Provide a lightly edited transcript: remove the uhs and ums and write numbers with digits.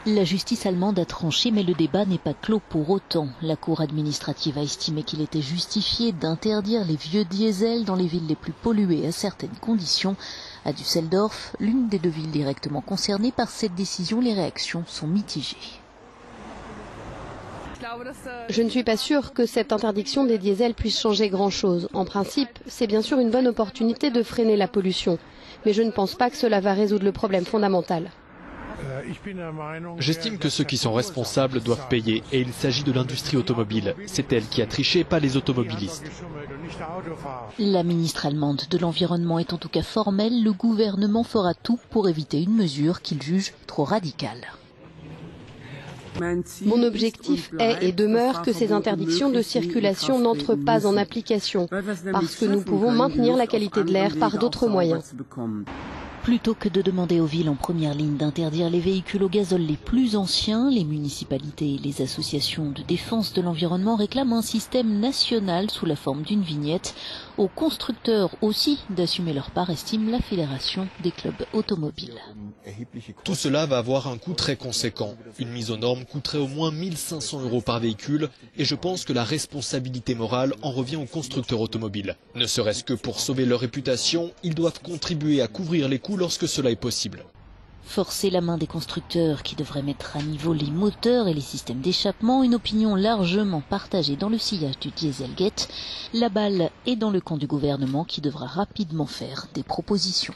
La justice allemande a tranché, mais le débat n'est pas clos pour autant. La Cour administrative a estimé qu'il était justifié d'interdire les vieux diesels dans les villes les plus polluées à certaines conditions. À Düsseldorf, l'une des deux villes directement concernées par cette décision, les réactions sont mitigées. Je ne suis pas sûre que cette interdiction des diesels puisse changer grand-chose. En principe, c'est bien sûr une bonne opportunité de freiner la pollution. Mais je ne pense pas que cela va résoudre le problème fondamental. J'estime que ceux qui sont responsables doivent payer et il s'agit de l'industrie automobile. C'est elle qui a triché, pas les automobilistes. La ministre allemande de l'Environnement est en tout cas formelle. Le gouvernement fera tout pour éviter une mesure qu'il juge trop radicale. Mon objectif est et demeure que ces interdictions de circulation n'entrent pas en application, parce que nous pouvons maintenir la qualité de l'air par d'autres moyens. Plutôt que de demander aux villes en première ligne d'interdire les véhicules au gazole les plus anciens, les municipalités et les associations de défense de l'environnement réclament un système national sous la forme d'une vignette. Aux constructeurs aussi d'assumer leur part, estime la Fédération des clubs automobiles. Tout cela va avoir un coût très conséquent. Une mise aux normes coûterait au moins 1 500 € par véhicule et je pense que la responsabilité morale en revient aux constructeurs automobiles. Ne serait-ce que pour sauver leur réputation, ils doivent contribuer à couvrir les coûts lorsque cela est possible. Forcer la main des constructeurs qui devraient mettre à niveau les moteurs et les systèmes d'échappement, une opinion largement partagée dans le sillage du Dieselgate. La balle est dans le camp du gouvernement qui devra rapidement faire des propositions.